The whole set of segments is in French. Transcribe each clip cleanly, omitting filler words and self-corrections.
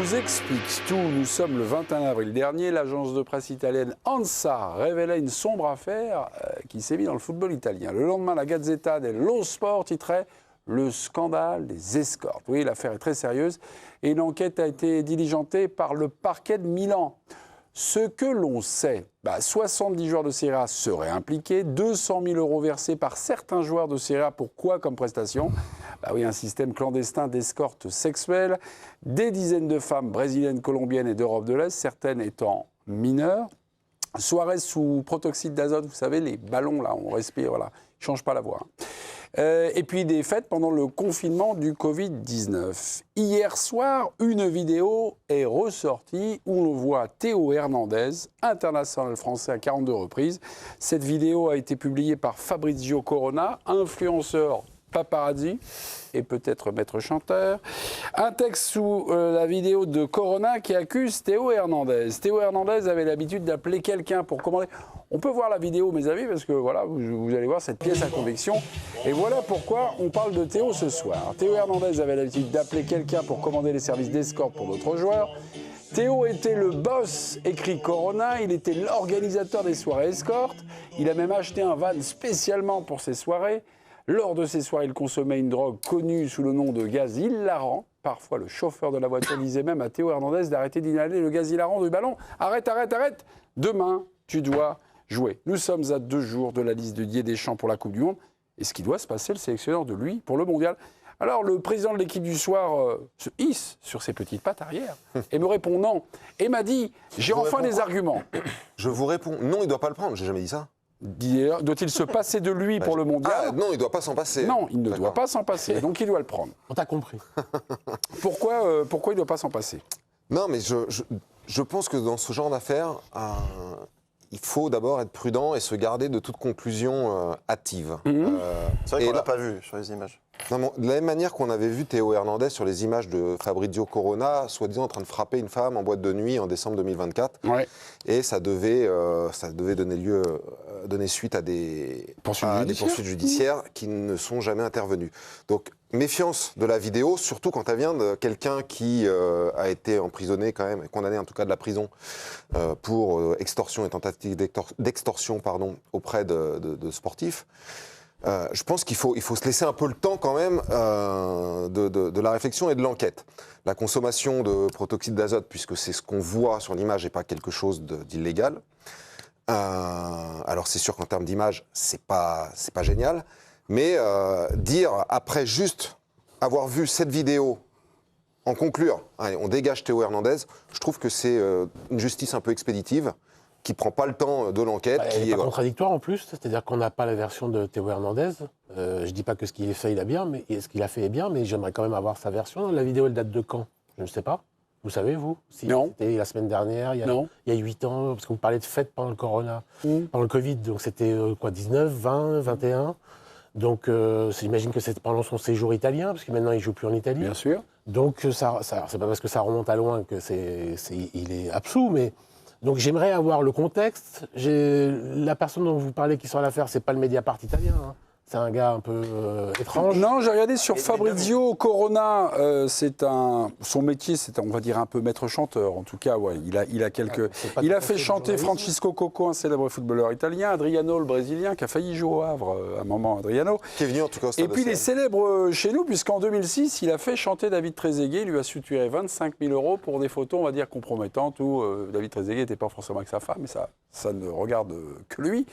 vous explique tout. Nous sommes le 21 avril dernier. L'agence de presse italienne ANSA révélait une sombre affaire qui sévit dans le football italien. Le lendemain, la Gazzetta dello Sport titrait « Le scandale des escortes ». Oui, l'affaire est très sérieuse et une enquête a été diligentée par le parquet de Milan. Ce que l'on sait, 70 joueurs de Serie A seraient impliqués, 200 000 € versés par certains joueurs de Serie A. Pourquoi comme prestation ? Oui, un système clandestin d'escorte sexuelle, des dizaines de femmes brésiliennes, colombiennes et d'Europe de l'Est, certaines étant mineures. Soirée sous protoxyde d'azote, vous savez, les ballons, là, on respire, voilà, ils ne changent pas la voix. Et puis des fêtes pendant le confinement du Covid-19. Hier soir, une vidéo est ressortie où l'on voit Théo Hernandez, international français à 42 reprises. Cette vidéo a été publiée par Fabrizio Corona, influenceur paparazzi et peut-être maître chanteur. Un texte sous la vidéo de Corona qui accuse Théo Hernandez. Théo Hernandez avait l'habitude d'appeler quelqu'un pour commander. On peut voir la vidéo, mes amis, parce que voilà, vous allez voir cette pièce à conviction. Et voilà pourquoi on parle de Théo ce soir. Théo Hernandez avait l'habitude d'appeler quelqu'un pour commander les services d'escorte pour d'autres joueurs. Théo était le boss, écrit Corona, il était l'organisateur des soirées escortes. Il a même acheté un van spécialement pour ces soirées. Lors de ces soirées, il consommait une drogue connue sous le nom de gaz hilarant. Parfois, le chauffeur de la voiture disait même à Théo Hernandez d'arrêter d'inhaler le gaz hilarant du ballon. Arrête, arrête, arrête. Demain, tu dois jouer. Nous sommes à 2 jours de la liste de Didier Deschamps pour la Coupe du Monde. Et ce qui doit se passer, le sélectionneur de lui pour le Mondial. Alors, le président de l'équipe du soir se hisse sur ses petites pattes arrière et me répond non. Et m'a dit, j'ai enfin des arguments. Je vous réponds, non, il ne doit pas le prendre, j'ai jamais dit ça. Doit-il se passer de lui pour le Mondial ? Non, il ne doit pas s'en passer. Non, il ne doit pas s'en passer, donc il doit le prendre. On t'a compris. Pourquoi il ne doit pas s'en passer ? Non, mais je pense que dans ce genre d'affaires, il faut d'abord être prudent et se garder de toute conclusion hâtive. C'est vrai qu'on ne l'a pas vu sur les images. Non, de la même manière qu'on avait vu Théo Hernandez sur les images de Fabrizio Corona, soi-disant en train de frapper une femme en boîte de nuit en décembre 2024. Ouais. Et ça devait donner suite à des poursuites judiciaires qui ne sont jamais intervenues. Donc, méfiance de la vidéo, surtout quand elle vient de quelqu'un qui a été emprisonné quand même, condamné en tout cas de la prison pour extorsion et tentative d'extorsion auprès de sportifs. Je pense qu'il faut se laisser un peu le temps quand même de la réflexion et de l'enquête. La consommation de protoxyde d'azote, puisque c'est ce qu'on voit sur l'image et pas quelque chose d'illégal. Alors c'est sûr qu'en termes d'image, c'est pas génial, mais dire après juste avoir vu cette vidéo en conclure, allez, on dégage Théo Hernandez, je trouve que c'est une justice un peu expéditive, qui ne prend pas le temps de l'enquête. Elle n'est pas contradictoire en plus, c'est-à-dire qu'on n'a pas la version de Théo Hernandez. Je ne dis pas que ce qu'il a fait, ce qu'il a fait est bien, mais j'aimerais quand même avoir sa version. La vidéo, elle date de quand ? Je ne sais pas. Vous savez, vous si Non. C'était la semaine dernière, il y a 8 ans, parce que vous parlez de fêtes pendant le Corona, pendant le Covid, donc c'était 19, 20, 21. Donc j'imagine que c'était pendant son séjour italien, parce que maintenant il ne joue plus en Italie. Bien sûr. Donc c'est pas parce que ça remonte à loin que il est absous, mais... Donc j'aimerais avoir le contexte. La personne dont vous parlez qui sort l'affaire, c'est pas le Mediapart italien. C'est un gars un peu étrange. Non, j'ai regardé sur Fabrizio Corona. Son métier, c'est, on va dire, un peu maître chanteur. En tout cas, ouais, il a fait chanter Francisco Coco, un célèbre footballeur italien, Adriano, le Brésilien, qui a failli jouer au Havre à un moment, Adriano. Qui est venu en tout cas au Stade Et puis les célèbres chez nous, puisqu'en 2006, il a fait chanter David Trezeguet. Il lui a suturé 25 000 € pour des photos, on va dire, compromettantes, où David Trezeguet n'était pas forcément avec sa femme, mais ça ne regarde que lui.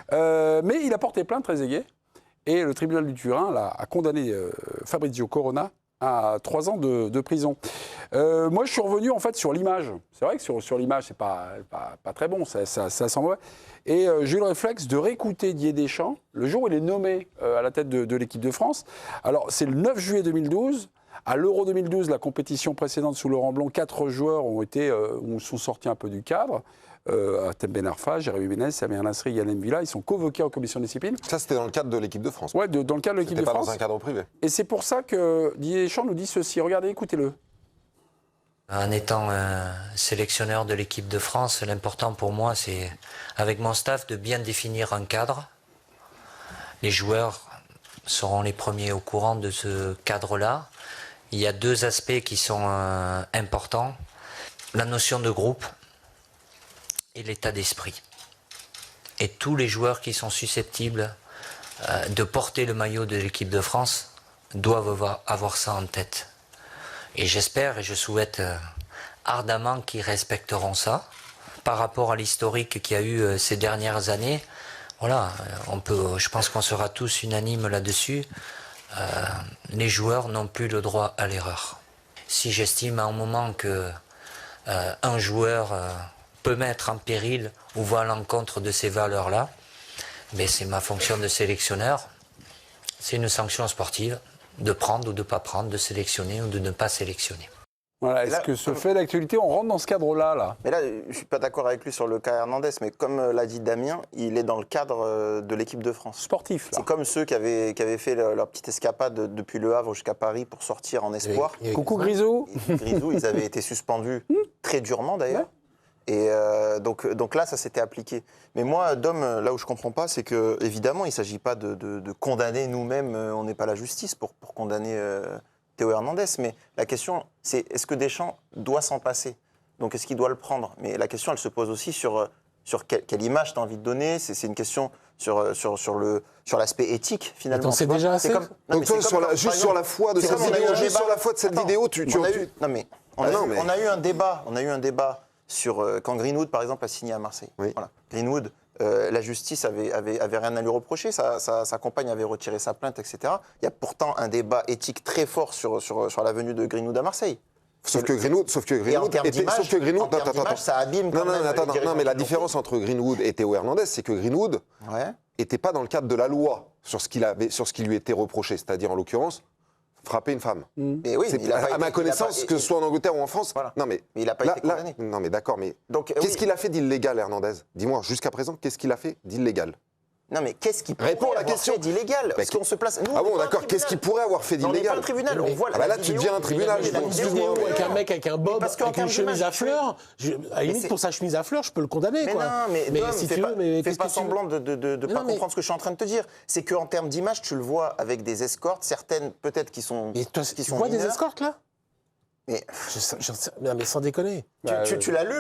Mais il a porté plainte, Trezeguet. Et le tribunal du Turin a condamné Fabrizio Corona à 3 ans de prison. Moi, je suis revenu en fait sur l'image. C'est vrai que sur l'image, c'est pas très bon, ça sent mauvais. Et j'ai eu le réflexe de réécouter Didier Deschamps le jour où il est nommé à la tête de l'équipe de France. Alors, c'est le 9 juillet 2012. À l'Euro 2012, la compétition précédente sous Laurent Blanc, 4 joueurs sont sortis un peu du cadre. Atem Ben Arfa, Jérémy Ménez, Samir Nasri, Yann M'Vila, ils sont convoqués en commission de discipline. Ça, c'était dans le cadre de l'équipe de France. Oui, dans le cadre de l'équipe de France. C'était pas dans un cadre privé. Et c'est pour ça que Didier Deschamps nous dit ceci. Regardez, écoutez-le. En étant sélectionneur de l'équipe de France, l'important pour moi, c'est, avec mon staff, de bien définir un cadre. Les joueurs seront les premiers au courant de ce cadre-là. il y a deux aspects qui sont importants. La notion de groupe et l'état d'esprit. Et tous les joueurs qui sont susceptibles de porter le maillot de l'équipe de France doivent avoir ça en tête. Et j'espère et je souhaite ardemment qu'ils respecteront ça. Par rapport à l'historique qu'il y a eu ces dernières années, voilà, je pense qu'on sera tous unanimes là-dessus. Les joueurs n'ont plus le droit à l'erreur. Si j'estime à un moment que un joueur peut mettre en péril ou va à l'encontre de ces valeurs-là, mais c'est ma fonction de sélectionneur. C'est une sanction sportive de prendre ou de ne pas prendre, de sélectionner ou de ne pas sélectionner. Voilà, est-ce que ce fait d'actualité, on rentre dans ce cadre-là là? Mais là, je ne suis pas d'accord avec lui sur le cas Hernandez, mais comme l'a dit Damien, il est dans le cadre de l'équipe de France. Sportif, là. C'est comme ceux qui avaient fait leur petite escapade depuis Le Havre jusqu'à Paris pour sortir en espoir. Coucou Grisou. Grisou, ils avaient été suspendus très durement d'ailleurs. Ouais. Et donc là, ça s'était appliqué. Mais moi, Dom, là où je ne comprends pas, c'est qu'évidemment, il ne s'agit pas de condamner nous-mêmes, on n'est pas la justice pour condamner Théo Hernandez, mais la question, c'est est-ce que Deschamps doit s'en passer? Donc est-ce qu'il doit le prendre? Mais la question, elle se pose aussi sur quelle image tu as envie de donner. C'est une question sur l'aspect éthique, finalement. C'est déjà assez. Donc toi, sur la foi de cette vidéo, on a eu un débat sur quand Greenwood, par exemple, a signé à Marseille. Oui. Voilà. Greenwood, la justice avait rien à lui reprocher, sa compagne avait retiré sa plainte, etc. Il y a pourtant un débat éthique très fort sur la venue de Greenwood à Marseille. Sauf que Greenwood, ça abîme quand même. Non, mais la différence entre Greenwood et Théo Hernandez, c'est que Greenwood n'était pas dans le cadre de la loi sur ce qui lui était reproché, c'est-à-dire en l'occurrence frapper une femme. Mais oui, à ma connaissance, que ce soit en Angleterre ou en France. Voilà. Non, mais il n'a pas été condamné. Non, mais d'accord, mais qu'est-ce qu'il a fait d'illégal, Hernandez? Dis-moi, jusqu'à présent, qu'est-ce qu'il a fait d'illégal? Non, mais qu'est-ce qu'il pourrait Réponds à la avoir question. fait d'illégal? Parce qu'on se place. Nous, ah bon, d'accord. Qu'est-ce qu'il pourrait avoir fait d'illégal? On n'est pas le tribunal. On voit là, tu deviens un tribunal. Excuse-moi, avec un mec avec un bob, avec une chemise à fleurs. À la limite, pour sa chemise à fleurs, je peux le condamner. Mais quoi. non, mais si tu veux, fais pas semblant de ne pas comprendre ce que je suis en train de te dire. C'est qu'en termes d'image, tu le vois avec des escortes, certaines peut-être qui sont. Et toi, tu vois des escortes là? Mais mais sans déconner. Tu l'as lu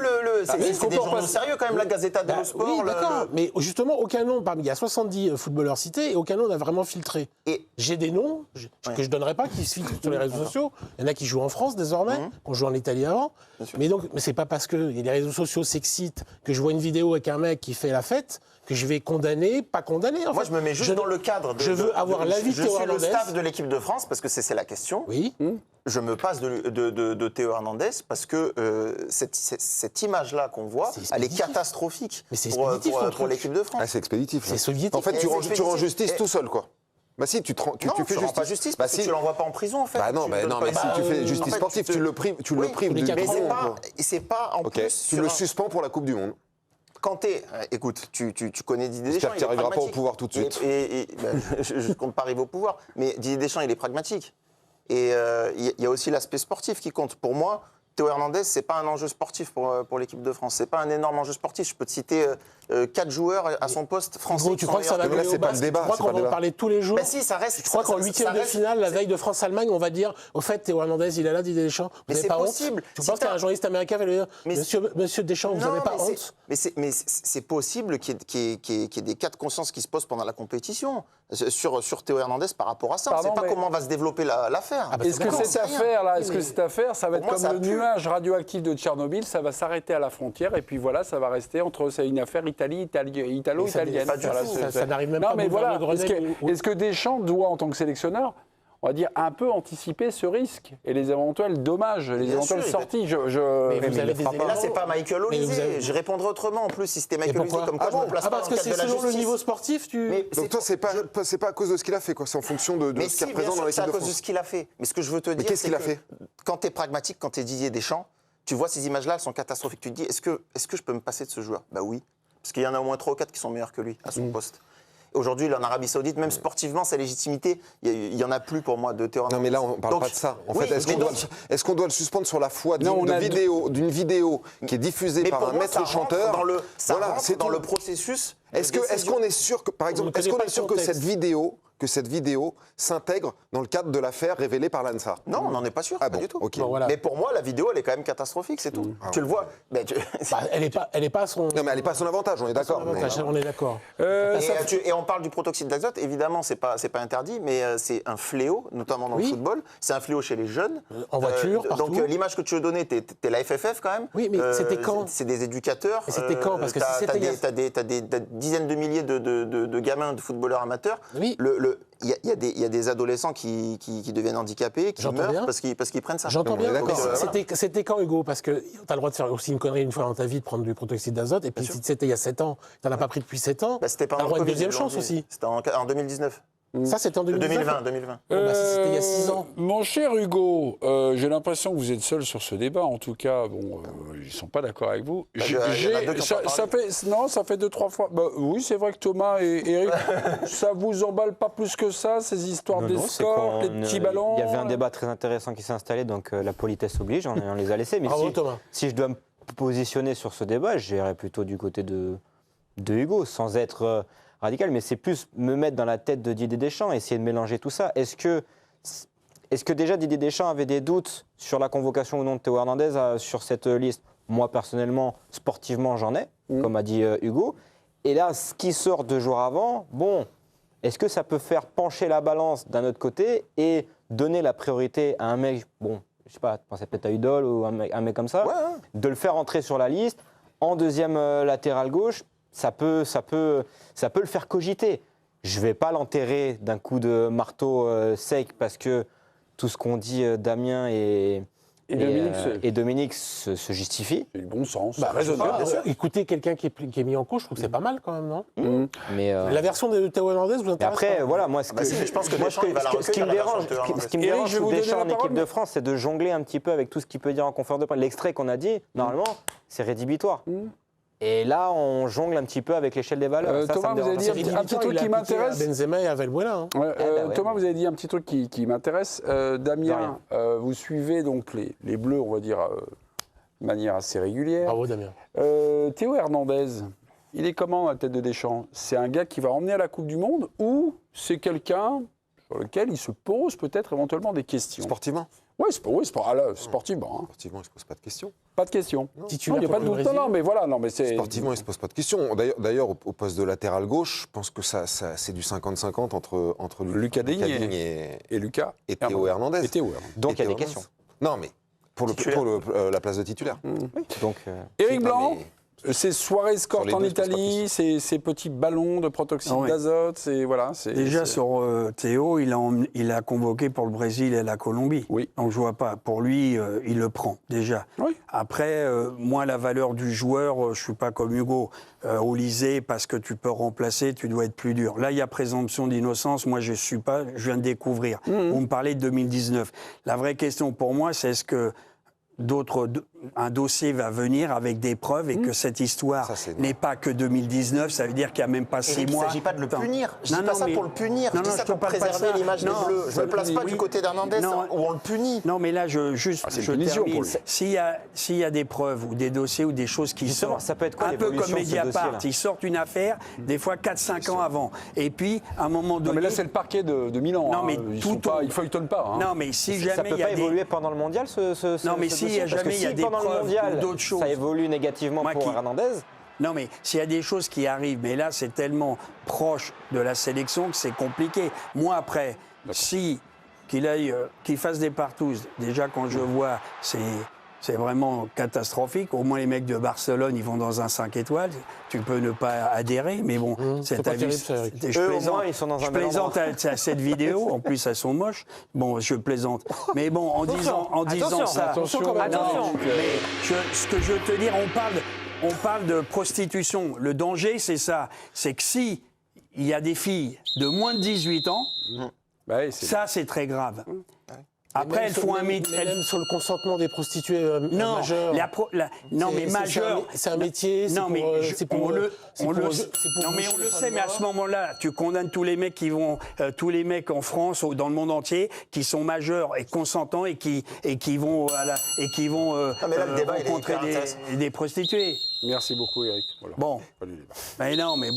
c'est des journaux sérieux quand même, la Gazzetta dello Sport. Oui, d'accord. Mais justement, aucun nom, il y a 70 footballeurs cités et aucun nom n'a vraiment filtré. Et j'ai des noms que je ne donnerai pas, qui se filtrent sur les réseaux sociaux. Il y en a qui jouent en France désormais, qu'on joue en Italie avant. Mais c'est pas parce que les réseaux sociaux s'excitent que je vois une vidéo avec un mec qui fait la fête que je vais condamner, pas condamner. Moi, je me mets juste dans le cadre je veux avoir l'avis de Théo Hernandez. Je suis le staff de l'équipe de France, parce que c'est la question. Oui. Je me passe de Théo Hernandez parce que cette image-là qu'on voit, elle est catastrophique pour l'équipe de France. Ah, c'est expéditif. C'est soviétique. En fait, tu rends justice tout seul, quoi. Bah si, tu fais justice. Pas justice parce que tu l'envoies pas en prison, en fait. Bah non, mais si tu fais justice sportive, tu le prives du c'est pas en plus. Tu le suspends pour la Coupe du Monde. Quand écoute, tu connais Didier Deschamps. J'espère qu'il n'arrivera pas au pouvoir tout de suite. Je ne compte pas arriver au pouvoir, mais Didier Deschamps, il est pragmatique. Et il y a aussi l'aspect sportif qui compte. Pour moi, Théo Hernandez, c'est pas un enjeu sportif pour l'équipe de France. C'est pas un énorme enjeu sportif. Je peux te citer 4 joueurs à son poste français. Gros, tu crois que ça va aller au basket? Tu crois qu'on va en parler tous les jours? Bah si, ça reste. Je crois qu'en huitième de finale, la veille de France-Allemagne, on va dire, au fait, Théo Hernandez, il est là, Didier Deschamps. Vous n'avez pas possible. honte? Tu penses qu'un journaliste américain va lui dire, Monsieur Deschamps, vous n'avez pas honte? Mais c'est possible qu'il y ait des cas de conscience qui se posent pendant la compétition sur Théo Hernandez par rapport à ça. On ne sait pas comment va se développer l'affaire. Est-ce que cette affaire, ça va être comme le nuage radioactif de Tchernobyl, ça va s'arrêter à la frontière et puis voilà, ça va rester c'est une affaire italo-italienne. Ça n'arrive même pas à voilà. Est-ce que Deschamps doit, en tant que sélectionneur, on va dire, un peu anticiper ce risque et les éventuels dommages, les éventuelles sorties. Mais là, c'est pas Michael Olise. Je répondrai autrement en plus si c'était Michael Olise comme quoi je me place pas parce que c'est selon le niveau sportif, Donc toi, c'est pas à cause de ce qu'il a fait, quoi. C'est en fonction de ce qu'il représente dans l'équipe de France. C'est à cause de ce qu'il a fait. Mais ce que je veux te dire, c'est que quand tu es pragmatique, quand tu es Didier Deschamps, tu vois ces images-là, elles sont catastrophiques. Tu te dis, est-ce que je peux me passer de ce joueur? Bah oui. Parce qu'il y en a au moins 3 ou 4 qui sont meilleurs que lui à son poste. Aujourd'hui, il est en Arabie Saoudite, même sportivement, sa légitimité, il n'y en a plus pour moi de Théo Hernandez. Non, mais là, on ne parle pas de ça. En fait, est-ce qu'on doit le suspendre sur la foi d'une vidéo qui est diffusée par un maître chanteur? Ça rentre dans le processus Est-ce qu'on est sûr que, par exemple, est-ce qu'on est sûr que cette vidéo s'intègre dans le cadre de l'affaire révélée par l'ANSA? Non, on n'en est pas sûr, pas du tout. Okay. Bon, voilà. Mais pour moi, la vidéo, elle est quand même catastrophique, c'est tout. Tu le vois. Mais Elle n'est pas à son. Non, mais elle n'est pas à son avantage, on est d'accord. On est d'accord. et on parle du protoxyde d'azote, évidemment, c'est pas interdit, mais c'est un fléau, notamment dans le football. C'est un fléau chez les jeunes. En voiture, partout. Donc l'image que tu veux donner, t'es la FFF quand même. Oui, mais c'était quand? C'est des éducateurs. Et c'était quand? Parce que t'as des dizaines de milliers de gamins, de footballeurs amateurs. Oui. Il y a des adolescents qui deviennent handicapés, qui meurent parce qu'ils prennent ça. J'entends bien. d'accord. C'était quand, Hugo? Parce que tu as le droit de faire aussi une connerie une fois dans ta vie, de prendre du protoxyde d'azote. Et puis si c'était il y a 7 ans, tu n'en as pas pris depuis 7 ans, C'était tu as le droit à une deuxième chance aussi. C'était en 2019. Ça, c'était en 2020. 2020. C'était il y a 6 ans. Mon cher Hugo, j'ai l'impression que vous êtes seul sur ce débat. En tout cas, bon, ils ne sont pas d'accord avec vous. Il y en a deux qui ont pas parlé. Ça fait 2-3 fois. Bah, oui, c'est vrai que Thomas et Eric, ça vous emballe pas plus que ça, ces histoires d'escorte, les petits ballons. Il y avait un débat très intéressant qui s'est installé, donc la politesse oblige, on les a laissés. Mais Bravo, Thomas. si je dois me positionner sur ce débat, j'irais plutôt du côté de Hugo, sans être radical, mais c'est plus me mettre dans la tête de Didier Deschamps, essayer de mélanger tout ça. Est-ce que déjà Didier Deschamps avait des doutes sur la convocation ou non de Théo Hernandez sur cette liste? Moi, personnellement, sportivement, j'en ai, comme a dit Hugo. Et là, ce qui sort 2 jours avant, bon, est-ce que ça peut faire pencher la balance d'un autre côté et donner la priorité à un mec, bon, je sais pas, pensez peut-être à Udol ou un mec comme ça, de le faire entrer sur la liste en deuxième latéral gauche? Ça peut le faire cogiter. Je ne vais pas l'enterrer d'un coup de marteau sec parce que tout ce qu'ont dit Damien et Dominique se justifie. C'est du bon sens. Raisonnable. Écoutez, quelqu'un qui est mis en cause, je trouve que c'est pas mal quand même, non? Mais La version de Théo Hernandez vous intéresse? après, voilà, moi, ce qui me dérange, sous Deschamps en équipe de France, c'est de jongler un petit peu avec tout ce qu'il peut dire en conférence de presse. L'extrait qu'on a dit, normalement, c'est rédhibitoire. Et là, on jongle un petit peu avec l'échelle des valeurs. Thomas, vous avez dit un petit truc qui m'intéresse. Benzema et à Valbuena. Thomas, vous avez dit un petit truc qui m'intéresse. Damien, vous suivez donc les Bleus, on va dire, de manière assez régulière. Bravo, Damien. Théo Hernandez, il est comment à la tête de Deschamps? C'est un gars qui va emmener à la Coupe du Monde ou c'est quelqu'un sur lequel il se pose peut-être éventuellement des questions? Sportivement? Oui, sportivement. Sportivement, il ne se pose pas de questions. Pas de questions. Titulaire Il n'y a pas de doute. Non, mais voilà. Non, mais c'est... Sportivement, il ne se pose pas de questions. D'ailleurs, au poste de latéral gauche, je pense que c'est du 50-50 entre Lucas Digne et Lucas. Et Théo Hernandez. Donc il y a des questions. Non, mais pour la place de titulaire. Oui. Donc, Éric Blanc, ces soirées escortes en Italie, ces petits ballons de protoxyde d'azote, Déjà sur Théo, il a convoqué pour le Brésil et la Colombie. Oui. Donc je vois pas. Pour lui, il le prend déjà. Oui. Après, moi, la valeur du joueur, je suis pas comme Hugo. Au lycée, parce que tu peux remplacer, tu dois être plus dur. Là, il y a présomption d'innocence. Moi, je suis pas. Je viens de découvrir. Vous me parlez de 2019. La vraie question pour moi, c'est est-ce que un dossier va venir avec des preuves et que cette histoire n'est pas que 2019, ça veut dire qu'il n'y a même pas 6 mois. Il ne s'agit pas de le punir. Je ne dis pas ça pour le punir. Je dis ça pour préserver l'image des Bleus. Je ne me place pas du côté d'Hernandez où on le punit. Non, mais là, je termine. S'il y a des preuves ou des dossiers ou des choses qui sortent, ça peut être quoi, un peu comme l'évolution de ce Mediapart, dossier-là? ils sortent une affaire, des fois 4-5 ans avant. Et puis, à un moment donné... Non, mais là, c'est le parquet de Milan. Non, mais ils ne feuilletonnent pas. Non, mais si jamais ça peut pas évoluer pendant le mondial, Non, mais si jamais il y a des pendant le mondial, d'autres choses. ça évolue négativement pour Hernandez. Non, mais s'il y a des choses qui arrivent, mais là, c'est tellement proche de la sélection que c'est compliqué. Moi, après, qu'il fasse des partouzes, déjà, quand je vois, c'est vraiment catastrophique. Au moins, les mecs de Barcelone, ils vont dans un 5 étoiles. Tu peux ne pas adhérer, mais bon, c'est pas terrible, ça, Eric. Je plaisante à cette vidéo. En plus, elles sont moches. Bon, je plaisante. Mais bon, en disant ça... Attention. Mais ce que je veux te dire, on parle de prostitution. Le danger, c'est ça. C'est que si il y a des filles de moins de 18 ans, ça, c'est très grave. Après, elles font un métier. Même sur le consentement des prostituées majeures. Non, mais majeures. C'est un métier. Non, mais on le sait, mais à ce moment-là, tu condamnes tous les mecs qui vont, tous les mecs en France ou dans le monde entier, qui sont majeurs et consentants et qui vont rencontrer des prostituées. Merci beaucoup, Eric. Voilà. Bon, mais non, mais